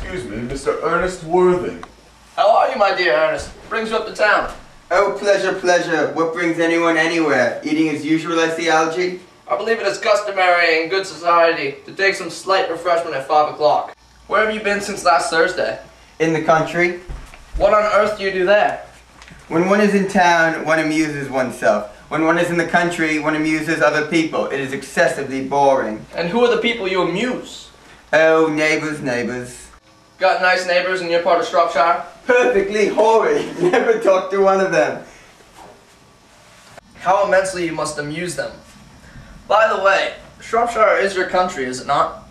excuse me, Mr. Ernest Worthing. How are you, my dear Ernest? Brings you up to town. Oh, pleasure, pleasure. What brings anyone anywhere? Eating as usual, I see, Algie? I believe it is customary in good society to take some slight refreshment at 5 o'clock. Where have you been since last Thursday? In the country. What on earth do you do there? When one is in town, one amuses oneself. When one is in the country, one amuses other people. It is excessively boring. And who are the people you amuse? Oh, neighbours, neighbours. Got nice neighbours in your part of Shropshire? Perfectly hoary. Never talked to one of them. How immensely you must amuse them. By the way, Shropshire is your country, is it not?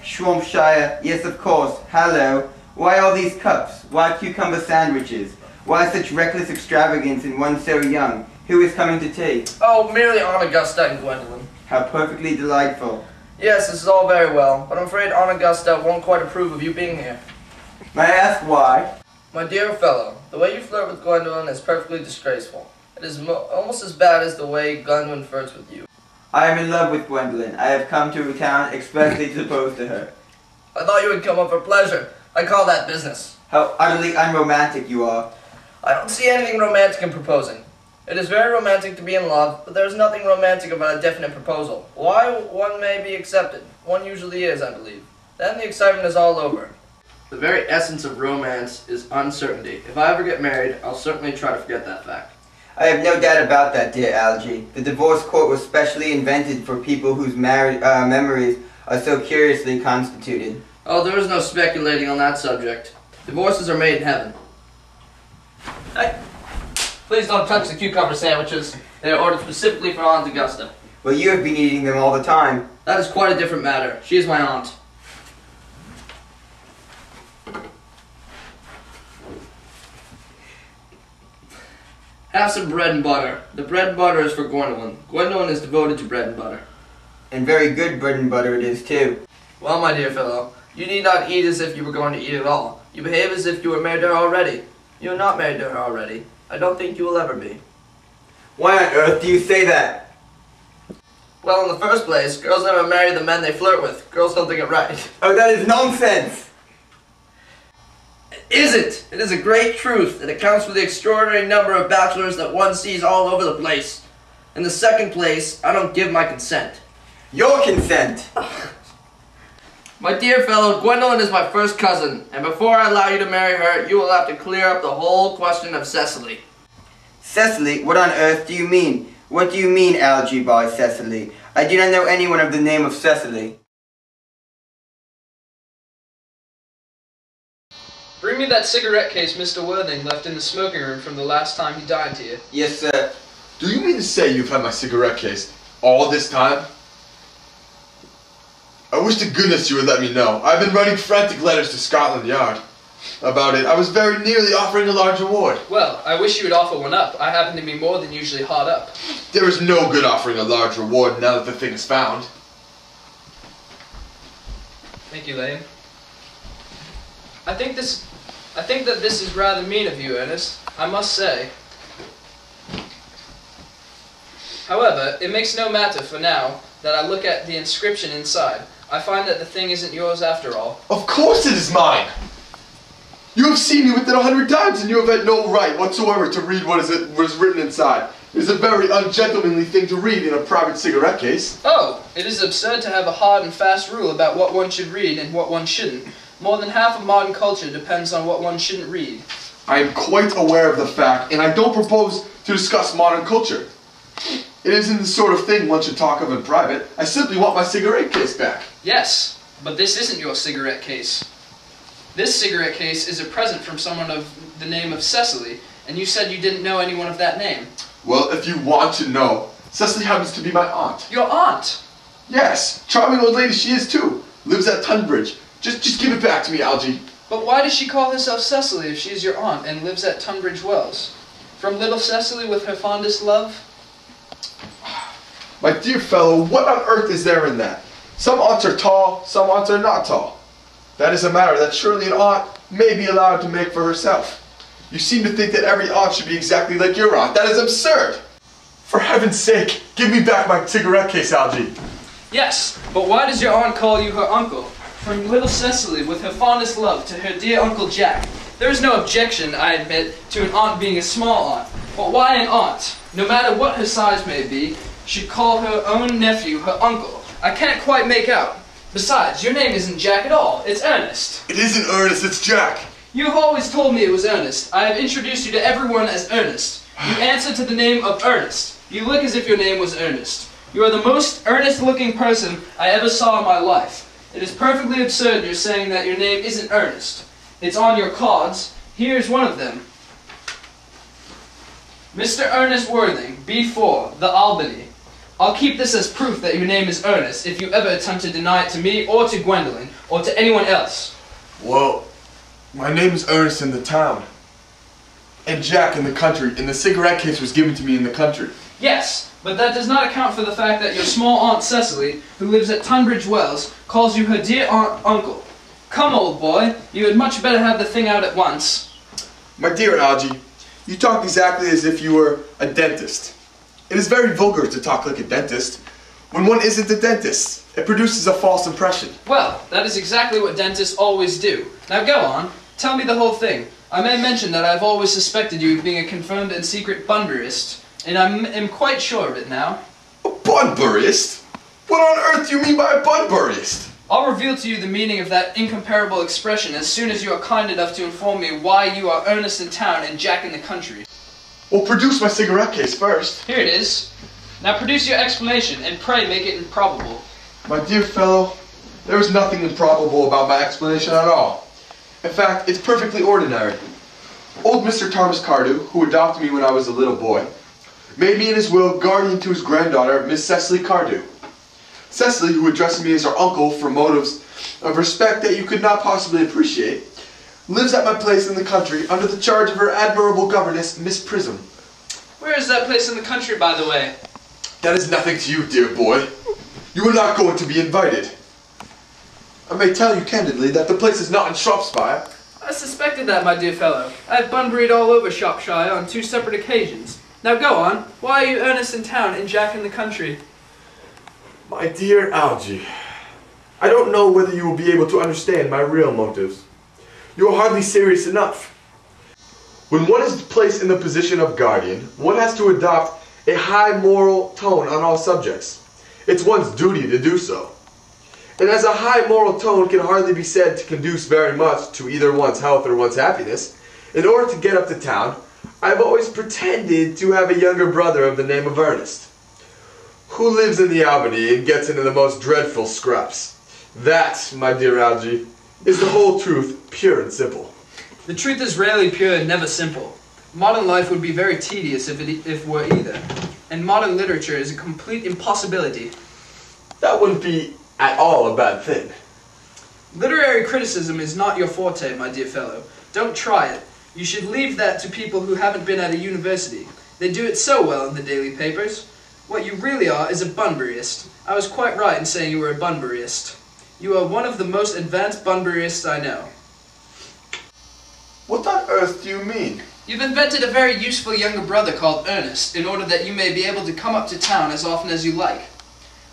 Shropshire. Yes, of course. Hello. Why all these cups? Why cucumber sandwiches? Why such reckless extravagance in one so young? Who is coming to tea? Oh, merely Aunt Augusta and Gwendolyn. How perfectly delightful. Yes, this is all very well, but I'm afraid Aunt Augusta won't quite approve of you being here. May I ask why? My dear fellow, the way you flirt with Gwendolyn is perfectly disgraceful. It is almost as bad as the way Gwendolyn flirts with you. I am in love with Gwendolyn. I have come to town expressly to propose to her. I thought you would come up for pleasure. I call that business. How utterly unromantic you are. I don't see anything romantic in proposing. It is very romantic to be in love, but there is nothing romantic about a definite proposal. Why one may be accepted. One usually is, I believe. Then the excitement is all over. The very essence of romance is uncertainty. If I ever get married, I'll certainly try to forget that fact. I have no doubt about that, dear Algie. The divorce court was specially invented for people whose memories are so curiously constituted. Oh, there is no speculating on that subject. Divorces are made in heaven. Hey, please don't touch the cucumber sandwiches. They are ordered specifically for Aunt Augusta. Well, you have been eating them all the time. That is quite a different matter. She is my aunt. Have some bread and butter. The bread and butter is for Gwendolyn. Gwendolyn is devoted to bread and butter. And very good bread and butter it is, too. Well, my dear fellow, you need not eat as if you were going to eat at all. You behave as if you were married to her already. You are not married to her already. I don't think you will ever be. Why on earth do you say that? Well, in the first place, girls never marry the men they flirt with. Girls don't think it right. Oh, that is nonsense! It isn't! It is a great truth. It accounts for the extraordinary number of bachelors that one sees all over the place. In the second place, I don't give my consent. Your consent! My dear fellow, Gwendolyn is my first cousin, and before I allow you to marry her, you will have to clear up the whole question of Cecily. Cecily? What on earth do you mean? What do you mean, Algie, by Cecily? I do not know anyone of the name of Cecily. Bring me that cigarette case Mr. Worthing left in the smoking room from the last time he dined here. Yes, sir. Do you mean to say you've had my cigarette case all this time? I wish to goodness you would let me know. I've been writing frantic letters to Scotland Yard about it. I was very nearly offering a large reward. Well, I wish you would offer one up. I happen to be more than usually hard up. There is no good offering a large reward now that the thing is found. Thank you, Lane. I think that this is rather mean of you, Ernest. I must say. However, it makes no matter for now that I look at the inscription inside. I find that the thing isn't yours after all. Of course it is mine! You have seen me with it 100 times, and you have had no right whatsoever to read what is written inside. It is a very ungentlemanly thing to read in a private cigarette case. Oh, it is absurd to have a hard and fast rule about what one should read and what one shouldn't. More than half of modern culture depends on what one shouldn't read. I am quite aware of the fact, and I don't propose to discuss modern culture. It isn't the sort of thing one should talk of in private. I simply want my cigarette case back. Yes, but this isn't your cigarette case. This cigarette case is a present from someone of the name of Cecily, and you said you didn't know anyone of that name. Well, if you want to know, Cecily happens to be my aunt. Your aunt? Yes, charming old lady she is too. Lives at Tunbridge. Just give it back to me, Algie. But why does she call herself Cecily if she is your aunt and lives at Tunbridge Wells? From little Cecily with her fondest love? My dear fellow, what on earth is there in that? Some aunts are tall, some aunts are not tall. That is a matter that surely an aunt may be allowed to make for herself. You seem to think that every aunt should be exactly like your aunt. That is absurd! For heaven's sake, give me back my cigarette case, Algie. Yes, but why does your aunt call you her uncle? from little Cecily with her fondest love to her dear Uncle Jack. There is no objection, I admit, to an aunt being a small aunt. But why an aunt, no matter what her size may be, should call her own nephew her uncle? I can't quite make out. Besides, your name isn't Jack at all. It's Ernest. It isn't Ernest, it's Jack. You have always told me it was Earnest. I have introduced you to everyone as Ernest. You answer to the name of Ernest. You look as if your name was Ernest. You are the most earnest-looking person I ever saw in my life. It is perfectly absurd you're saying that your name isn't Ernest. It's on your cards. Here's one of them. Mr. Ernest Worthing, B4, the Albany. I'll keep this as proof that your name is Ernest if you ever attempt to deny it to me or to Gwendolyn or to anyone else. Well, my name is Ernest in the town. And Jack in the country, and the cigarette case was given to me in the country. Yes, but that does not account for the fact that your small Aunt Cecily, who lives at Tunbridge Wells, calls you her dear aunt uncle. Come, old boy, you had much better have the thing out at once. My dear Algie, you talk exactly as if you were a dentist. It is very vulgar to talk like a dentist. When one isn't a dentist, it produces a false impression. Well, that is exactly what dentists always do. Now go on, tell me the whole thing. I may mention that I've always suspected you of being a confirmed and secret Bunburyist, and I am quite sure of it now. A Bunburyist? What on earth do you mean by a Bunburyist? I'll reveal to you the meaning of that incomparable expression as soon as you are kind enough to inform me why you are Ernest in town and Jack in the country. Well, produce my cigarette case first. Here it is. Now produce your explanation, and pray make it improbable. My dear fellow, there is nothing improbable about my explanation at all. In fact, it's perfectly ordinary. Old Mr. Thomas Cardew, who adopted me when I was a little boy, made me in his will guardian to his granddaughter, Miss Cecily Cardew. Cecily, who addresses me as her uncle for motives of respect that you could not possibly appreciate, lives at my place in the country under the charge of her admirable governess, Miss Prism. Where is that place in the country, by the way? That is nothing to you, dear boy. You are not going to be invited. I may tell you candidly that the place is not in Shropshire. I suspected that, my dear fellow. I have Bunburied all over Shropshire on 2 separate occasions. Now go on. Why are you Ernest in town and Jack in the country? My dear Algie, I don't know whether you will be able to understand my real motives. You are hardly serious enough. When one is placed in the position of guardian, one has to adopt a high moral tone on all subjects. It's one's duty to do so. And as a high moral tone can hardly be said to conduce very much to either one's health or one's happiness, in order to get up to town, I've always pretended to have a younger brother of the name of Ernest, who lives in the Albany and gets into the most dreadful scraps. That, my dear Algie, is the whole truth, pure and simple. The truth is rarely pure and never simple. Modern life would be very tedious if it were either, and modern literature is a complete impossibility. That wouldn't be at all a bad thing. Literary criticism is not your forte, my dear fellow. Don't try it. You should leave that to people who haven't been at a university. They do it so well in the daily papers. What you really are is a Bunburyist. I was quite right in saying you were a Bunburyist. You are one of the most advanced Bunburyists I know. What on earth do you mean? You've invented a very useful younger brother called Ernest, in order that you may be able to come up to town as often as you like.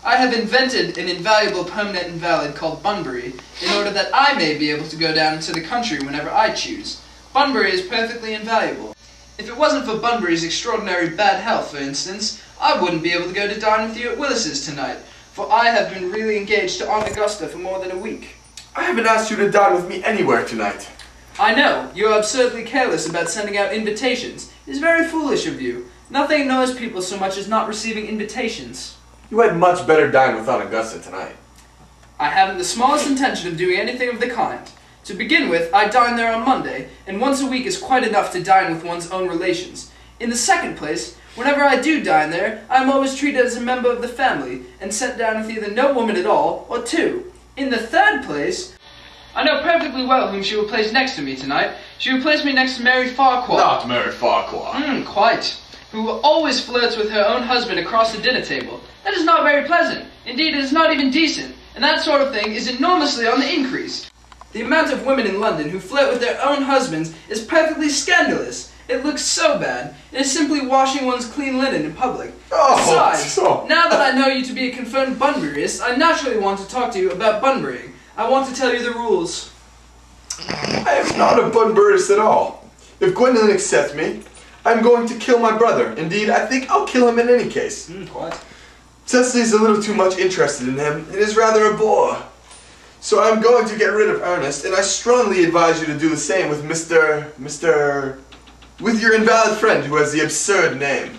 I have invented an invaluable permanent invalid called Bunbury, in order that I may be able to go down into the country whenever I choose. Bunbury is perfectly invaluable. If it wasn't for Bunbury's extraordinary bad health, for instance, I wouldn't be able to go to dine with you at Willis's tonight, for I have been really engaged to Aunt Augusta for more than a week. I haven't asked you to dine with me anywhere tonight. I know, you are absurdly careless about sending out invitations. It is very foolish of you. Nothing annoys people so much as not receiving invitations. You had much better dine with Aunt Augusta tonight. I haven't the smallest intention of doing anything of the kind. To begin with, I dine there on Monday, and once a week is quite enough to dine with one's own relations. In the second place, whenever I do dine there, I am always treated as a member of the family, and sent down with either no woman at all, or 2. In the third place, I know perfectly well whom she will place next to me tonight. She will place me next to Mary Farquhar. Not Mary Farquhar. Quite. Who always flirts with her own husband across the dinner table. That is not very pleasant. Indeed, it is not even decent. And that sort of thing is enormously on the increase. The amount of women in London who flirt with their own husbands is perfectly scandalous. It looks so bad. It is simply washing one's clean linen in public. Besides, now that I know you to be a confirmed Bunburyist, I naturally want to talk to you about Bunburying. I want to tell you the rules. I am not a Bunburyist at all. If Gwendolyn accepts me, I'm going to kill my brother. Indeed, I think I'll kill him in any case. What? Cecily's a little too much interested in him. It is rather a bore. So I'm going to get rid of Ernest, and I strongly advise you to do the same with with your invalid friend who has the absurd name.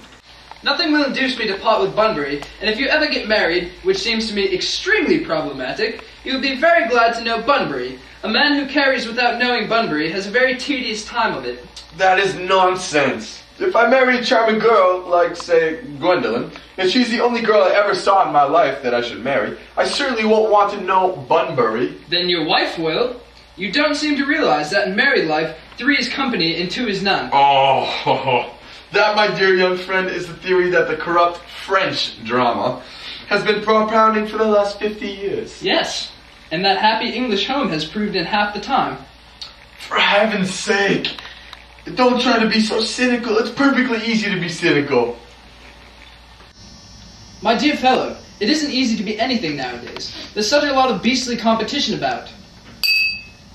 Nothing will induce me to part with Bunbury, and if you ever get married, which seems to me extremely problematic, you will be very glad to know Bunbury. A man who carries without knowing Bunbury has a very tedious time of it. That is nonsense. If I marry a charming girl, like, say, Gwendolyn, and she's the only girl I ever saw in my life that I should marry, I certainly won't want to know Bunbury. Then your wife will. You don't seem to realize that in married life, 3 is company and 2 is none. Oh, that, my dear young friend, is the theory that the corrupt French drama has been propounding for the last 50 years. Yes, and that happy English home has proved in half the time. For heaven's sake, don't try to be so cynical. It's perfectly easy to be cynical. My dear fellow, it isn't easy to be anything nowadays. There's such a lot of beastly competition about.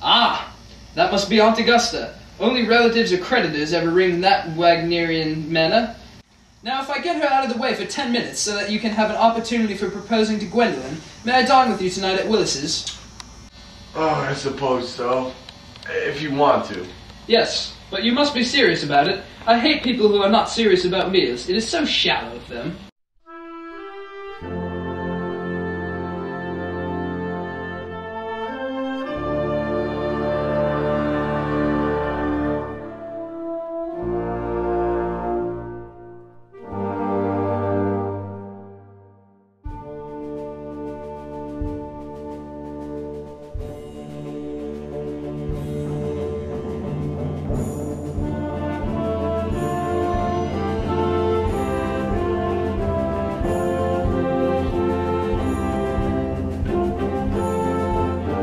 Ah, that must be Aunt Augusta. Only relatives or creditors ever ring in that Wagnerian manner. Now, if I get her out of the way for 10 minutes so that you can have an opportunity for proposing to Gwendolyn, may I dine with you tonight at Willis's? Oh, I suppose so. If you want to. Yes, but you must be serious about it. I hate people who are not serious about meals. It is so shallow of them.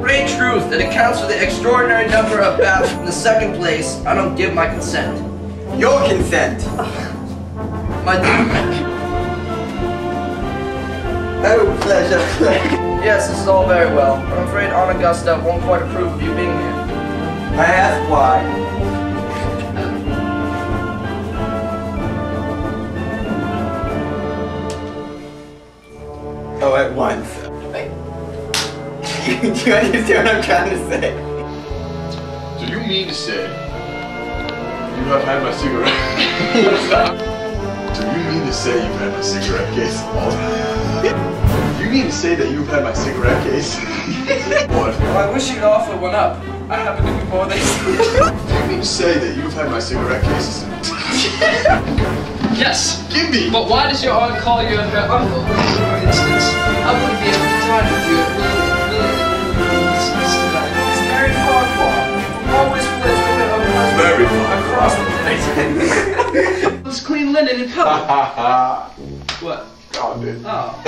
Great truth that accounts for the extraordinary number of baths in the second place. I don't give my consent. Your consent. My Oh, pleasure. Yes, this is all very well, but I'm afraid Aunt Augusta won't quite approve of you being here. I ask why. Oh, at once. Do you understand what I'm trying to say? Do you mean to say you have had my cigarette? Stop. Do you mean to say you've had my cigarette case all Do you mean to say that you've had my cigarette case? What? Well, I wish you'd offer one up. I happen to be more than Do you mean to say that you've had my cigarette cases? Yes. Give me! But why does your aunt call you her uncle, for instance? I wouldn't be able to dine with you at It's very far. Always flits with her husband. Very far. Across the place. It's clean linen and color. What? God, dude. Oh.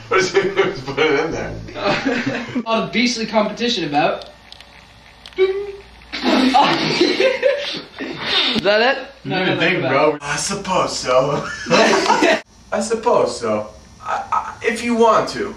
Let's put it in there. A lot of beastly competition about. Is that it? No, think, bro. I suppose so. I suppose so. If you want to.